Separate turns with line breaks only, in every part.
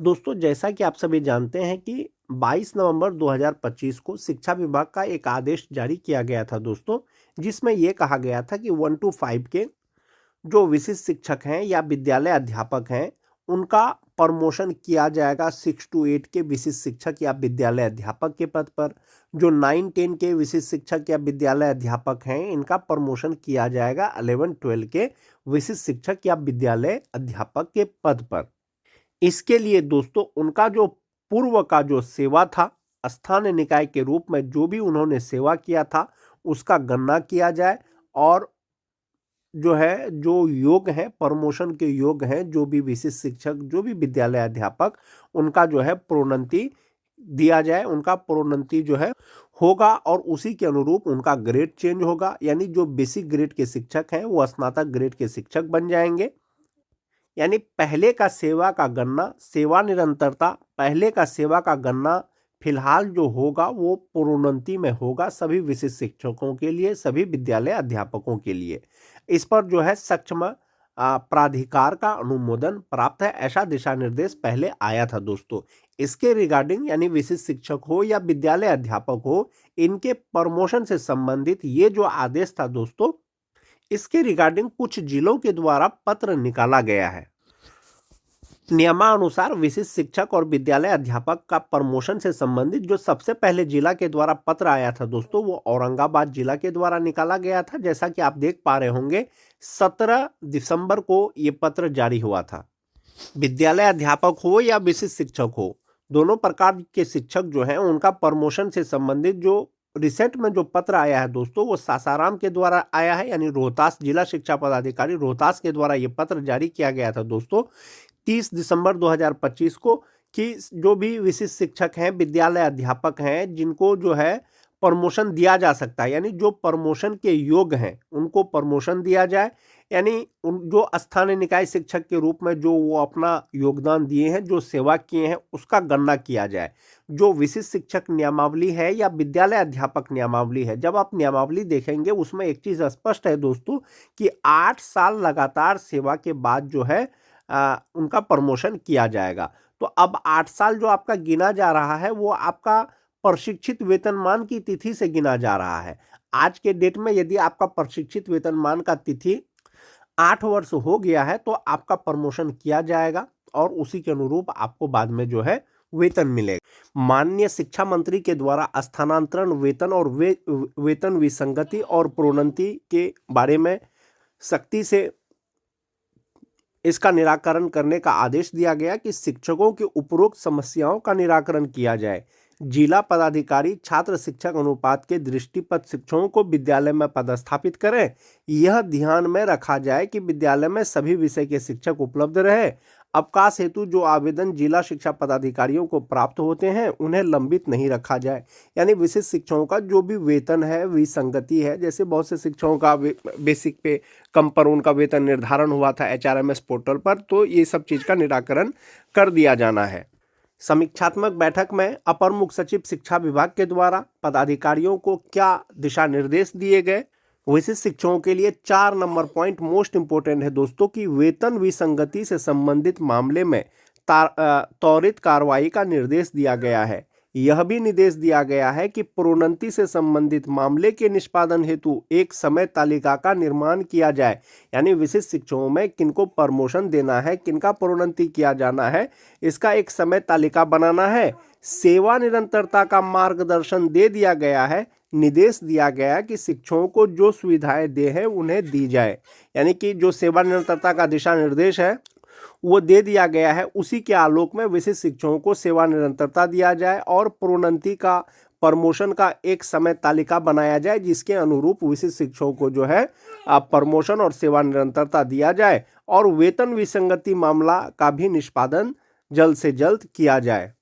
दोस्तों जैसा कि आप सभी जानते हैं कि 22 नवंबर 2025 को शिक्षा विभाग का एक आदेश जारी किया गया था दोस्तों, जिसमें यह कहा गया था कि 1 to 5 के जो विशिष्ट शिक्षक हैं या विद्यालय अध्यापक हैं उनका प्रमोशन किया जाएगा 6 to 8 के विशिष्ट शिक्षक या विद्यालय अध्यापक के पद पर। जो 9-10 के विशिष्ट शिक्षक या विद्यालय अध्यापक हैं इनका प्रमोशन किया जाएगा 11-12 के विशिष्ट शिक्षक या विद्यालय अध्यापक के पद पर। इसके लिए दोस्तों उनका जो पूर्व का जो सेवा था, स्थानीय निकाय के रूप में जो भी उन्होंने सेवा किया था उसका गणना किया जाए और जो योग है प्रमोशन के योग हैं, जो भी विशिष्ट शिक्षक जो भी विद्यालय अध्यापक उनका जो है प्रोन्नति दिया जाए। उनका प्रोन्नति जो है होगा और उसी के अनुरूप उनका ग्रेड चेंज होगा, यानी जो बेसिक ग्रेड के शिक्षक हैं वो स्नातक ग्रेड के शिक्षक बन जाएंगे। यानी पहले का सेवा का गणना, सेवा निरंतरता, पहले का सेवा का गणना फिलहाल जो होगा वो प्रोन्नति में होगा सभी विशिष्ट शिक्षकों के लिए, सभी विद्यालय अध्यापकों के लिए। इस पर जो है सक्षम प्राधिकार का अनुमोदन प्राप्त है, ऐसा दिशा निर्देश पहले आया था दोस्तों। इसके रिगार्डिंग यानी विशिष्ट शिक्षक हो या विद्यालय अध्यापक हो, इनके प्रमोशन से संबंधित ये जो आदेश था दोस्तों, इसके रिगार्डिंग कुछ जिलों के द्वारा पत्र निकाला गया है। नियमानुसार विशिष्ट शिक्षक और विद्यालय अध्यापक का प्रमोशन से संबंधित जो सबसे पहले जिला के द्वारा पत्र आया था दोस्तों, वो औरंगाबाद जिला के द्वारा निकाला गया था। जैसा कि आप देख पा रहे होंगे 17 दिसंबर को ये पत्र जारी हुआ था। विद्यालय अध्यापक हो या विशिष्ट शिक्षक हो, दोनों प्रकार के शिक्षक जो हैं उनका प्रमोशन से संबंधित जो रिसेंट में जो पत्र आया है दोस्तों, वो सासाराम के द्वारा आया है, यानी रोहतास जिला शिक्षा पदाधिकारी रोहतास के द्वारा ये पत्र जारी किया गया था दोस्तों 30 दिसंबर 2025 को, कि जो भी विशिष्ट शिक्षक हैं, विद्यालय अध्यापक हैं, जिनको जो है प्रमोशन दिया जा सकता है, यानी जो प्रमोशन के योग्य हैं उनको प्रमोशन दिया जाए। यानी उन जो स्थानीय निकाय शिक्षक के रूप में जो वो अपना योगदान दिए हैं, जो सेवा किए हैं, उसका गणना किया जाए। जो विशिष्ट शिक्षक नियमावली है या विद्यालय अध्यापक नियमावली है, जब आप नियमावली देखेंगे उसमें एक चीज स्पष्ट है दोस्तों कि 8 साल लगातार सेवा के बाद जो है उनका प्रमोशन किया जाएगा। तो अब 8 साल जो आपका गिना जा रहा है वो आपका प्रशिक्षित वेतनमान की तिथि से गिना जा रहा है। आज के डेट में यदि आपका प्रशिक्षित वेतनमान का तिथि 8 वर्ष हो गया है तो आपका प्रमोशन किया जाएगा और उसी के अनुरूप आपको बाद में जो है वेतन मिलेगा। माननीय शिक्षा मंत्री के द्वारा स्थानांतरण वेतन और वेतन विसंगति और प्रोन्नति के बारे में सख्ती से इसका निराकरण करने का आदेश दिया गया कि शिक्षकों के उपरोक्त समस्याओं का निराकरण किया जाए। जिला पदाधिकारी छात्र शिक्षक अनुपात के दृष्टिपत शिक्षकों को विद्यालय में पदस्थापित करें। यह ध्यान में रखा जाए कि विद्यालय में सभी विषय के शिक्षक उपलब्ध रहे। अवकाश हेतु जो आवेदन जिला शिक्षा पदाधिकारियों को प्राप्त होते हैं उन्हें लंबित नहीं रखा जाए। यानी विशिष्ट शिक्षकों का जो भी वेतन है, विसंगति है, जैसे बहुत से शिक्षकों का बेसिक पे कम पर उनका वेतन निर्धारण हुआ था HRMS पोर्टल पर, तो ये सब चीज़ का निराकरण कर दिया जाना है। समीक्षात्मक बैठक में अपर मुख्य सचिव शिक्षा विभाग के द्वारा पदाधिकारियों को क्या दिशा निर्देश दिए गए। विशिष्ट शिक्षकों के लिए 4 नंबर पॉइंट मोस्ट इंपोर्टेंट है दोस्तों कि वेतन विसंगति से संबंधित मामले में त्वरित कार्रवाई का निर्देश दिया गया है। यह भी निर्देश दिया गया है कि प्रोन्नति से संबंधित मामले के निष्पादन हेतु एक समय तालिका का निर्माण किया जाए। यानी विशिष्ट शिक्षकों में किनको प्रमोशन देना है, किनका प्रोन्नति किया जाना है, इसका एक समय तालिका बनाना है। सेवा निरंतरता का मार्गदर्शन दे दिया गया है। निर्देश दिया गया कि शिक्षकों को जो सुविधाएं दे हैं उन्हें दी जाए। यानी कि जो सेवा निरंतरता का दिशा निर्देश है वो दे दिया गया है, उसी के आलोक में विशिष्ट शिक्षकों को सेवा निरंतरता दिया जाए और प्रोन्नति का प्रमोशन का एक समय तालिका बनाया जाए, जिसके अनुरूप विशिष्ट शिक्षकों को जो है प्रमोशन और सेवा निरंतरता दिया जाए और वेतन विसंगति मामला का भी निष्पादन जल्द से जल्द किया जाए।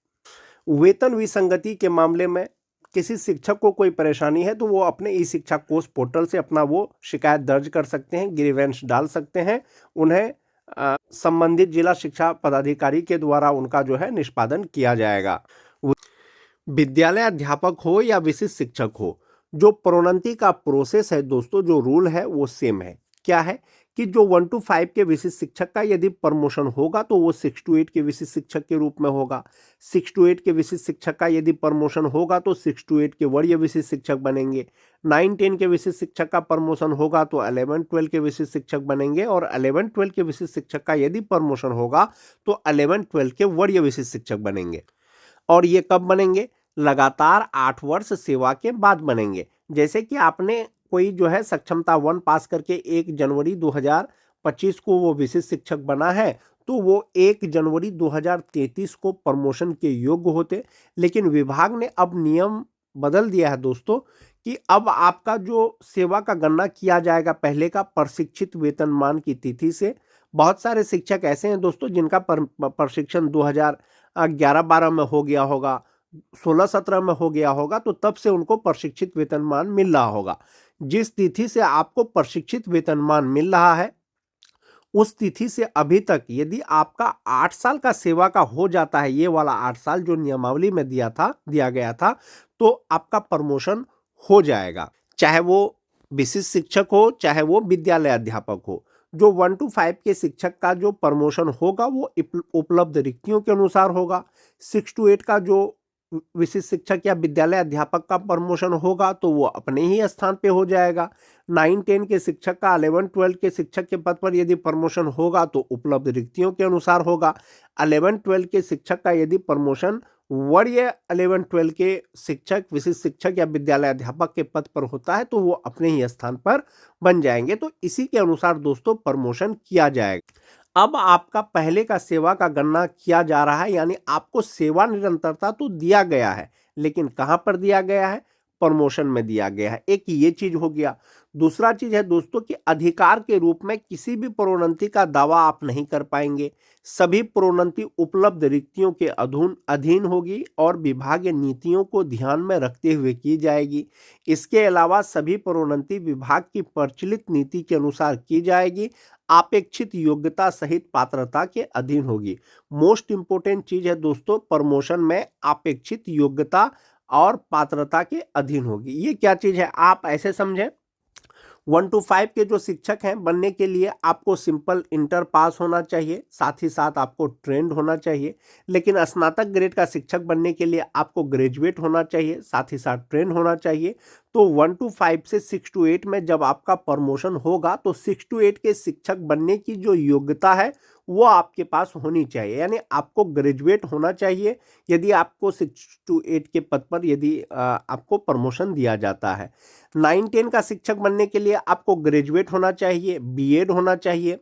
वेतन विसंगति के मामले में किसी शिक्षक को कोई परेशानी है तो वो अपने ई शिक्षा कोष पोर्टल से अपना वो शिकायत दर्ज कर सकते हैं, ग्रीवेंस डाल सकते हैं। उन्हें संबंधित जिला शिक्षा पदाधिकारी के द्वारा उनका जो है निष्पादन किया जाएगा। विद्यालय अध्यापक हो या विशिष्ट शिक्षक हो, जो प्रोन्नति का प्रोसेस है दोस्तों, जो रूल है वो सेम है। क्या है कि जो 1 to 5 के विशिष्ट शिक्षक का यदि प्रमोशन होगा तो वो 6 to 8 के विशिष्ट शिक्षक के रूप में होगा। 6 to 8 के विशिष्ट शिक्षक का यदि प्रमोशन होगा तो 6 to 8 के वरीय विशिष्ट शिक्षक बनेंगे। 9-10 के विशिष्ट शिक्षक का प्रमोशन होगा तो 11-12 के विशिष्ट शिक्षक बनेंगे, और 11-12 के विशिष्ट शिक्षक का यदि प्रमोशन होगा तो 11-12 के वरीय विशिष्ट शिक्षक बनेंगे। और ये कब बनेंगे? लगातार 8 वर्ष सेवा के बाद बनेंगे। जैसे कि आपने कोई जो है सक्षमता 1 पास करके 1 जनवरी 2025 को वो विशिष्ट शिक्षक बना है, तो वो 1 जनवरी 2033 को प्रमोशन के योग्य होते। लेकिन विभाग ने अब नियम बदल दिया है दोस्तों कि अब आपका जो सेवा का गणना किया जाएगा पहले का प्रशिक्षित वेतनमान की तिथि से। बहुत सारे शिक्षक ऐसे हैं दोस्तों जिनका प्रशिक्षण 2011-12 में हो गया होगा, 16-17 में हो गया होगा, तो तब से उनको प्रशिक्षित वेतनमान मिल रहा होगा। जिस तिथि से आपको प्रशिक्षित वेतनमान मिल रहा है उस तिथि से अभी तक यदि आपका 8 साल का सेवा का हो जाता है, ये वाला 8 साल जो नियमावली में दिया गया था, तो आपका प्रमोशन हो जाएगा। चाहे वो विशिष्ट शिक्षक हो, चाहे वो विद्यालय अध्यापक हो। जो 1 to 5 के शिक्षक का जो प्रमोशन होगा वो उपलब्ध रिक्तियों के अनुसार होगा। 6 to 8 का जो विशिष्ट शिक्षक या विद्यालय अध्यापक का प्रमोशन होगा तो वो अपने ही स्थान पे हो जाएगा। 9-10 के शिक्षक का 11-12 के शिक्षक के पद पर यदि प्रमोशन होगा तो उपलब्ध रिक्तियों के अनुसार होगा। 11-12 के शिक्षक का यदि प्रमोशन वरीय 11-12 के शिक्षक, विशिष्ट शिक्षक या विद्यालय अध्यापक के पद पर होता है तो वो अपने ही स्थान पर बन जाएंगे। तो इसी के अनुसार दोस्तों प्रमोशन किया जाएगा। अब आपका पहले का सेवा का गणना किया जा रहा है, यानी आपको सेवा निरंतरता तो दिया गया है, लेकिन कहां पर दिया गया है? प्रमोशन में दिया गया है। एक ये चीज हो गया। दूसरा चीज है दोस्तों कि अधिकार के रूप में किसी भी प्रोन्नति का दावा आप नहीं कर पाएंगे। सभी प्रोन्नति उपलब्ध रिक्तियों के अधीन होगी और विभागीय नीतियों को ध्यान में रखते हुए की जाएगी। इसके अलावा सभी प्रोन्नति विभाग की प्रचलित नीति के अनुसार की जाएगी, अपेक्षित योग्यता सहित पात्रता के अधीन होगी। मोस्ट इंपोर्टेंट चीज है दोस्तों, प्रमोशन में अपेक्षित योग्यता और पात्रता के अधीन होगी। ये क्या चीज है आप ऐसे समझें, 1 to 5 के जो शिक्षक हैं बनने के लिए आपको सिंपल इंटर पास होना चाहिए, साथ ही साथ आपको ट्रेंड होना चाहिए। लेकिन स्नातक ग्रेड का शिक्षक बनने के लिए आपको ग्रेजुएट होना चाहिए, साथ ही साथ ट्रेंड होना चाहिए। तो 1 to 5 से 6 to 8 में जब आपका प्रमोशन होगा तो 6 to 8 के शिक्षक बनने की जो योग्यता है वो आपके पास होनी चाहिए, यानी आपको ग्रेजुएट होना चाहिए यदि आपको 6 to 8 के पद पर यदि आपको प्रमोशन दिया जाता है। 9-10 का शिक्षक बनने के लिए आपको ग्रेजुएट होना चाहिए, बीएड होना चाहिए,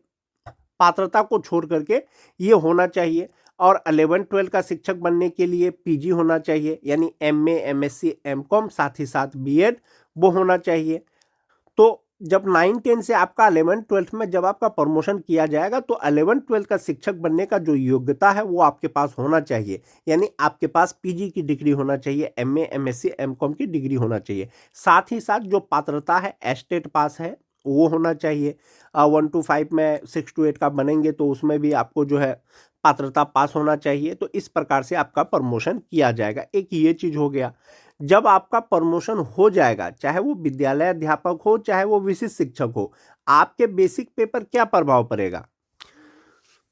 पात्रता को छोड़ करके ये होना चाहिए। और 11-12 का शिक्षक बनने के लिए पीजी होना चाहिए, यानी एमए, एमएससी, एमकॉम, साथ ही साथ बीएड वो होना चाहिए। तो जब 9-10 से आपका 11-12 में जब आपका प्रमोशन किया जाएगा तो 11-12 का शिक्षक बनने का जो योग्यता है वो आपके पास होना चाहिए, यानी आपके पास पीजी की डिग्री होना चाहिए, एमए, एमएससी, एमकॉम की डिग्री होना चाहिए। साथ ही साथ जो पात्रता है एस्टेट पास है वो होना चाहिए। 1 to 5 में 6 to 8 का बनेंगे तो उसमें भी आपको जो है पात्रता पास होना चाहिए। तो इस प्रकार से आपका प्रमोशन किया जाएगा। एक ये चीज हो गया। जब आपका प्रमोशन हो जाएगा, चाहे वो विद्यालय अध्यापक हो, चाहे वो विशिष्ट शिक्षक हो, आपके बेसिक पे पर क्या प्रभाव पड़ेगा?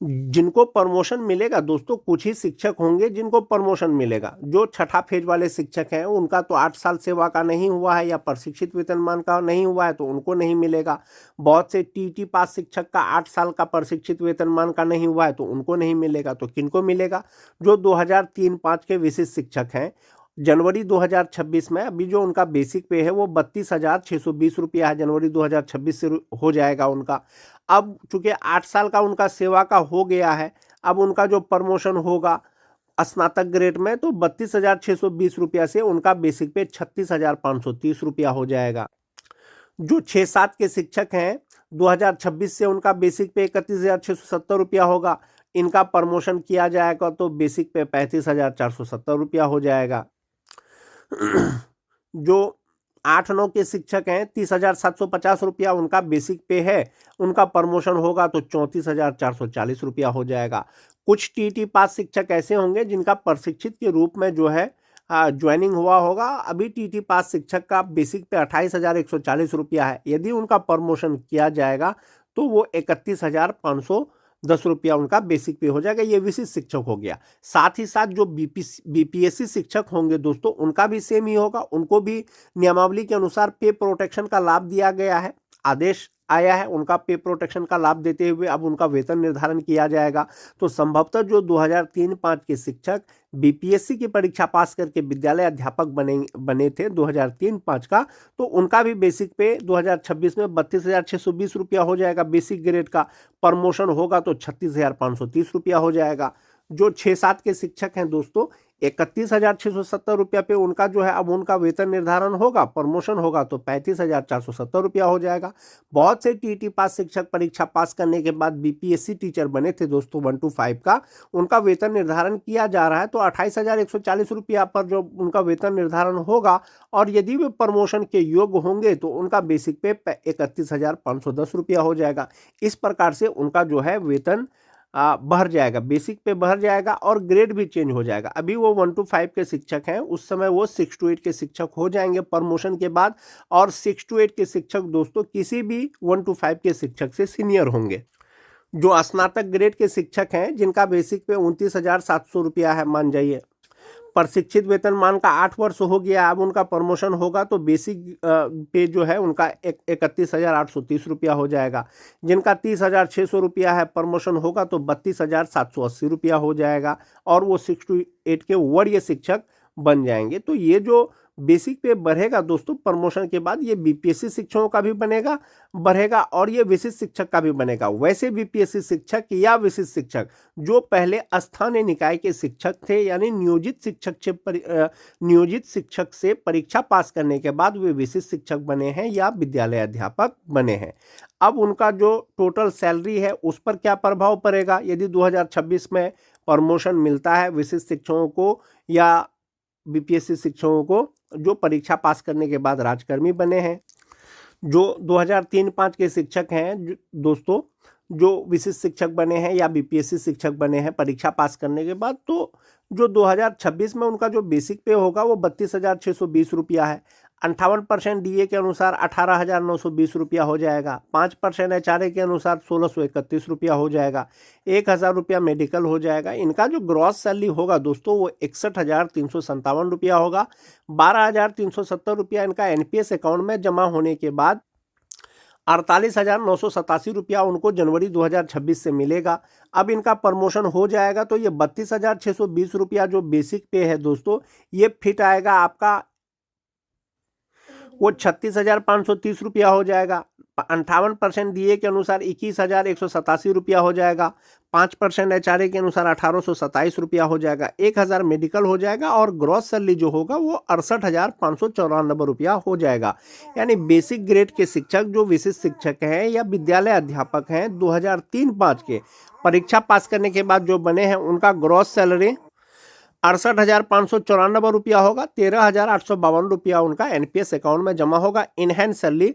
जिनको प्रमोशन मिलेगा दोस्तों, कुछ ही शिक्षक होंगे जिनको प्रमोशन मिलेगा। जो छठा फेज वाले शिक्षक हैं उनका तो 8 साल सेवा का नहीं हुआ है या प्रशिक्षित वेतनमान का नहीं हुआ है तो उनको नहीं मिलेगा। बहुत से टीटी पास शिक्षक का 8 साल का प्रशिक्षित वेतनमान का नहीं हुआ है तो उनको नहीं मिलेगा। तो किनको मिलेगा? जो 2003-05 के विशिष्ट शिक्षक हैं, जनवरी 2026 में अभी जो उनका बेसिक पे है वो 32,620 रुपया है, जनवरी 2026 से हो जाएगा उनका। अब चूंकि 8 साल का उनका सेवा का हो गया है, अब उनका जो प्रमोशन होगा स्नातक ग्रेड में तो 32,620 रुपया से उनका बेसिक पे 36,530 रुपया हो जाएगा। जो 6-7 के शिक्षक हैं 2026 से उनका बेसिक पे 31,670 रुपया होगा। इनका प्रमोशन किया जाएगा तो बेसिक पे 35,470 रुपया हो जाएगा। जो 8-9 के शिक्षक हैं 30,750 रुपया उनका बेसिक पे है, उनका प्रमोशन होगा तो 34,440 रुपया हो जाएगा। कुछ टीटी पास शिक्षक ऐसे होंगे जिनका प्रशिक्षित के रूप में जो है ज्वाइनिंग हुआ होगा। अभी टीटी पास शिक्षक का बेसिक पे 28,140 रुपया है। यदि उनका प्रमोशन किया जाएगा तो वो 31,510 रुपया उनका बेसिक पे हो जाएगा। ये विशिष्ट शिक्षक हो गया। साथ ही साथ जो बीपीएससी शिक्षक होंगे दोस्तों, उनका भी सेम ही होगा। उनको भी नियमावली के अनुसार पे प्रोटेक्शन का लाभ दिया गया है, आदेश आया है, उनका पे प्रोटेक्शन का लाभ देते हुए अब उनका वेतन निर्धारण किया जाएगा। तो संभवतः जो 2003-05 के शिक्षक बीपीएससी की परीक्षा पास करके विद्यालय अध्यापक बने थे 2003-05 का, तो उनका भी बेसिक पे 2026 में 32,620 रुपया हो जाएगा। बेसिक ग्रेड का प्रमोशन होगा तो 36,530 रुपया हो जाएगा। जो 6-7 के शिक्षक हैं दोस्तों, 31,670 रुपया पे उनका जो है अब उनका वेतन निर्धारण होगा, प्रमोशन होगा तो 35,470 रुपया हो जाएगा। बहुत से टीटी पास शिक्षक परीक्षा पास करने के बाद बीपीएससी टीचर बने थे दोस्तों 1-5 का, उनका वेतन निर्धारण किया जा रहा है। तो 28,140 रुपया पर जो उनका वेतन निर्धारण होगा, और यदि वे प्रमोशन के योग्य होंगे तो उनका बेसिक पे 31,510 रुपया हो जाएगा। इस प्रकार से उनका जो है वेतन बढ़ जाएगा, बेसिक पे बढ़ जाएगा और ग्रेड भी चेंज हो जाएगा। अभी वो 1-5 के शिक्षक हैं, उस समय वो 6-8 के शिक्षक हो जाएंगे प्रमोशन के बाद। और 6-8 के शिक्षक दोस्तों किसी भी 1-5 के शिक्षक से सीनियर होंगे। जो स्नातक ग्रेड के शिक्षक हैं, जिनका बेसिक पे 29,700 रुपया है, मान जाइए, प्रशिक्षित वेतनमान का 8 वर्ष हो गया, अब उनका प्रमोशन होगा तो बेसिक पे जो है उनका 31,830 रुपया हो जाएगा। जिनका 30,600 रुपया है, प्रमोशन होगा तो 32,780 रुपया हो जाएगा, और वो 6-8 के वरीय शिक्षक बन जाएंगे। तो ये जो बेसिक पे बढ़ेगा दोस्तों प्रमोशन के बाद, ये बीपीएससी शिक्षकों का भी बढ़ेगा और ये विशिष्ट शिक्षक का भी बनेगा। वैसे बीपीएससी शिक्षक या विशिष्ट शिक्षक जो पहले स्थानीय निकाय के शिक्षक थे, यानी नियोजित शिक्षक से परीक्षा पास करने के बाद वे विशिष्ट शिक्षक बने हैं या विद्यालय अध्यापक बने हैं, अब उनका जो टोटल सैलरी है उस पर क्या प्रभाव पड़ेगा। यदि 2026 में प्रमोशन मिलता है विशिष्ट शिक्षकों को या बीपीएससी शिक्षकों को जो परीक्षा पास करने के बाद राजकर्मी बने हैं, जो 2003-05 के शिक्षक हैं दोस्तों, जो विशिष्ट शिक्षक बने हैं या बीपीएससी शिक्षक बने हैं परीक्षा पास करने के बाद, तो जो 2026 में उनका जो बेसिक पे होगा वो 32,620 रुपया है। 58% डीए के अनुसार 18,920 रुपया हो जाएगा। 5% एचआरए के अनुसार 1,631 रुपया हो जाएगा। 1,000 रुपया मेडिकल हो जाएगा। इनका जो ग्रॉस सैलरी होगा दोस्तों वो 61,357 रुपया होगा। 12,370 रुपया इनका एनपीएस अकाउंट में जमा होने के बाद 48,987 रुपया उनको जनवरी 2026 से मिलेगा। अब इनका प्रमोशन हो जाएगा तो ये 32,620 रुपया जो बेसिक पे है दोस्तों, ये फिट आएगा आपका, वो 36,530 रुपया हो जाएगा। 58% डीए के अनुसार 21,187 रुपया हो जाएगा। 5% एचआरए के अनुसार 1,827 रुपया हो जाएगा। 1,000 मेडिकल हो जाएगा और ग्रॉस सैलरी जो होगा वो 68,594 रुपया हो जाएगा। यानी बेसिक ग्रेड के शिक्षक जो विशिष्ट शिक्षक हैं या विद्यालय अध्यापक हैं 2003-05 के परीक्षा पास करने के बाद जो बने हैं, उनका ग्रॉस सैलरी 68,594 रुपया होगा। 13,852 रुपया उनका एनपीएस अकाउंट में जमा होगा। इनहैंड सैलरी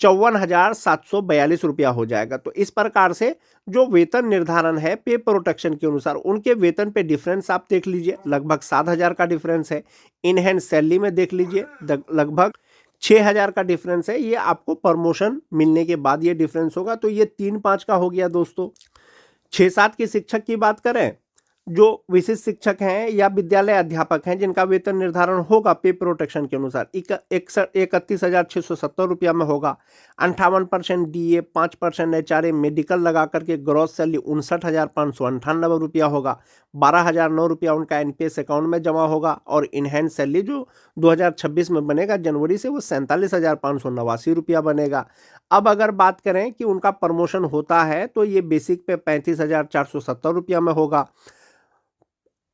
54,742 रुपया हो जाएगा। तो इस प्रकार से जो वेतन निर्धारण है पे प्रोटेक्शन के अनुसार, उनके वेतन पे डिफरेंस आप देख लीजिए, लगभग 7,000 का डिफरेंस है। इनहैंड सैलरी में देख लीजिए लगभग 6,000 का डिफरेंस है। ये आपको प्रमोशन मिलने के बाद ये डिफरेंस होगा। तो ये 3-5 का हो गया दोस्तों। 6-7 के शिक्षक की बात करें, जो विशिष्ट शिक्षक हैं या विद्यालय अध्यापक हैं, जिनका वेतन निर्धारण होगा पे प्रोटेक्शन के अनुसार 31,670 रुपया में होगा। 58% डीए, 5% एचआरए, मेडिकल लगा करके ग्रॉस सैलरी 59,598 रुपया होगा। 12,009 रुपया उनका एनपीएस अकाउंट में जमा होगा। और इनहैंड सैलरी जो 2026 में बनेगा जनवरी से, वो 47,589 रुपया बनेगा। अब अगर बात करें कि उनका प्रमोशन होता है तो ये बेसिक पे 35,470 रुपया में होगा,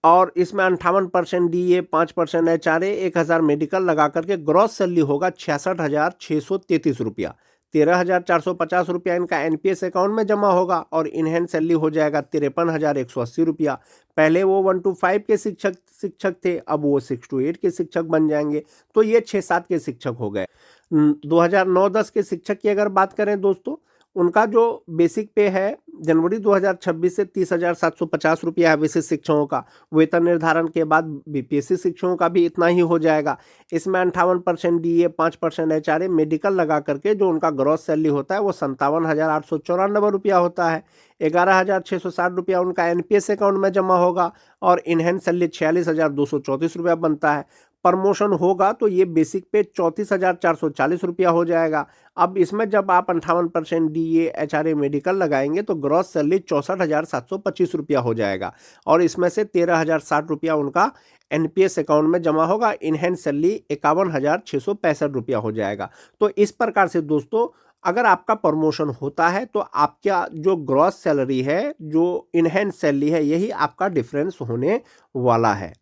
और इसमें 58% डीए, 5% एचआरए, 1,000 मेडिकल लगा करके ग्रॉस सैलरी होगा 66,633 रुपया। 13,450 रुपया इनका एनपीएस अकाउंट में जमा होगा और इनहैंड सैलरी हो जाएगा 53,180 रुपया। पहले वो 1-5 के शिक्षक थे, अब वो 6-8 के शिक्षक बन जाएंगे। तो ये 6-7 के शिक्षक हो गए। 2009-10 के शिक्षक की अगर बात करें दोस्तों, उनका जो बेसिक पे है जनवरी 2026 से 30,750 रुपया है विशिष्ट शिक्षकों का। वेतन निर्धारण के बाद बीपीएससी शिक्षकों का भी इतना ही हो जाएगा। इसमें 58% डीए, 5% एचआरए, मेडिकल लगा करके जो उनका ग्रॉस सैलरी होता है वो 57,894 रुपया होता है। 11,660 रुपया उनका एनपीएस अकाउंट में जमा होगा और इनहेंस सैलरी 46,234 रुपया बनता है। प्रमोशन होगा तो ये बेसिक पे 34,440 रुपया हो जाएगा। अब इसमें जब आप 58% डीए, एचआरए, मेडिकल लगाएंगे तो ग्रॉस सैलरी 64,725 रुपया हो जाएगा और इसमें से 13,060 रुपया उनका एनपीएस अकाउंट में जमा होगा। इनहेंस सैलरी 51,665 रुपया हो जाएगा। तो इस प्रकार से दोस्तों अगर आपका प्रमोशन होता है तो आपका जो ग्रॉस सैलरी है, जो इनहेंस सैलरी है, यही आपका डिफरेंस होने वाला है।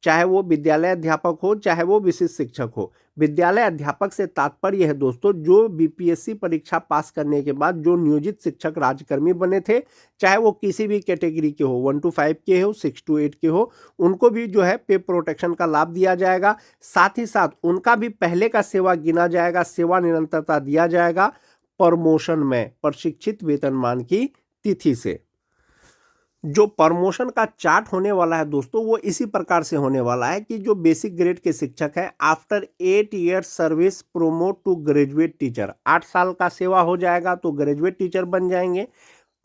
चाहे वो विद्यालय अध्यापक हो, चाहे वो विशिष्ट शिक्षक हो। विद्यालय अध्यापक से तात्पर्य है दोस्तों जो बीपीएससी परीक्षा पास करने के बाद जो नियोजित शिक्षक राज्यकर्मी बने थे, चाहे वो किसी भी कैटेगरी के हो, 1 to 5 के हो, 6 to 8 के हो, उनको भी जो है पे प्रोटेक्शन का लाभ दिया जाएगा। साथ ही साथ उनका भी पहले का सेवा गिना जाएगा, सेवा निरंतरता दिया जाएगा प्रमोशन में प्रशिक्षित वेतनमान की तिथि से। जो प्रमोशन का चार्ट होने वाला है दोस्तों वो इसी प्रकार से होने वाला है कि जो बेसिक ग्रेड के शिक्षक हैं after 8 years service promote to graduate teacher, 8 साल का सेवा हो जाएगा तो ग्रेजुएट टीचर बन जाएंगे।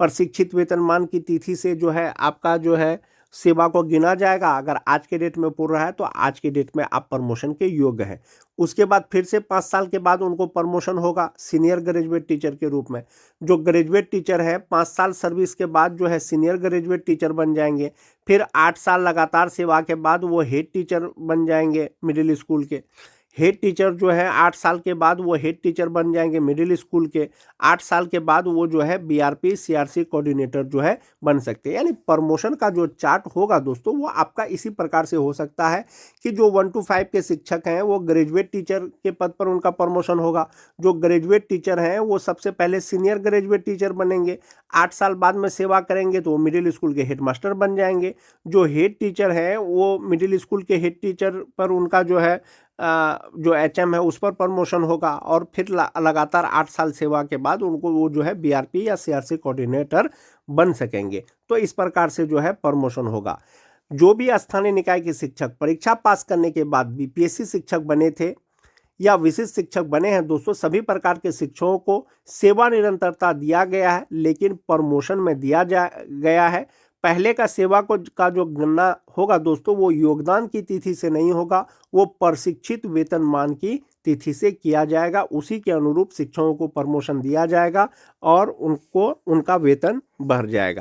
प्रशिक्षित वेतनमान की तिथि से जो है आपका जो है सेवा को गिना जाएगा। अगर आज के डेट में पूरा है तो आज के डेट में आप प्रमोशन के योग्य हैं। उसके बाद फिर से 5 साल के बाद उनको प्रमोशन होगा सीनियर ग्रेजुएट टीचर के रूप में। जो ग्रेजुएट टीचर है 5 साल सर्विस के बाद जो है सीनियर ग्रेजुएट टीचर बन जाएंगे। फिर 8 साल लगातार सेवा के बाद वो हेड टीचर बन जाएंगे मिडिल स्कूल के। हेड टीचर जो है 8 साल के बाद वो हेड टीचर बन जाएंगे मिडिल स्कूल के। 8 साल के बाद वो जो है बीआरपी सीआरसी कोऑर्डिनेटर जो है बन सकते हैं। यानी प्रमोशन का जो चार्ट होगा दोस्तों वो आपका इसी प्रकार से हो सकता है कि जो 1 to 5 के शिक्षक हैं वो ग्रेजुएट टीचर के पद पर उनका प्रमोशन होगा। जो ग्रेजुएट टीचर हैं वो सबसे पहले सीनियर ग्रेजुएट टीचर बनेंगे, 8 साल बाद में सेवा करेंगे तो वो मिडिल स्कूल के हेडमास्टर बन जाएंगे। जो हेड टीचर हैं वो मिडिल स्कूल के हेड टीचर पर उनका जो है जो एचएम है उस पर प्रमोशन होगा और फिर लगातार 8 साल सेवा के बाद उनको वो जो है बीआरपी या सीआरसी कोऑर्डिनेटर बन सकेंगे। तो इस प्रकार से जो है प्रमोशन होगा। जो भी स्थानीय निकाय के शिक्षक परीक्षा पास करने के बाद बीपीएससी शिक्षक बने थे या विशिष्ट शिक्षक बने हैं दोस्तों, सभी प्रकार के शिक्षकों को सेवा निरंतरता दिया गया है लेकिन प्रमोशन में दिया गया है। पहले का सेवा का जो गणना होगा दोस्तों वो योगदान की तिथि से नहीं होगा, वो प्रशिक्षित वेतनमान की तिथि से किया जाएगा। उसी के अनुरूप शिक्षकों को प्रमोशन दिया जाएगा और उनको उनका वेतन बढ़ जाएगा।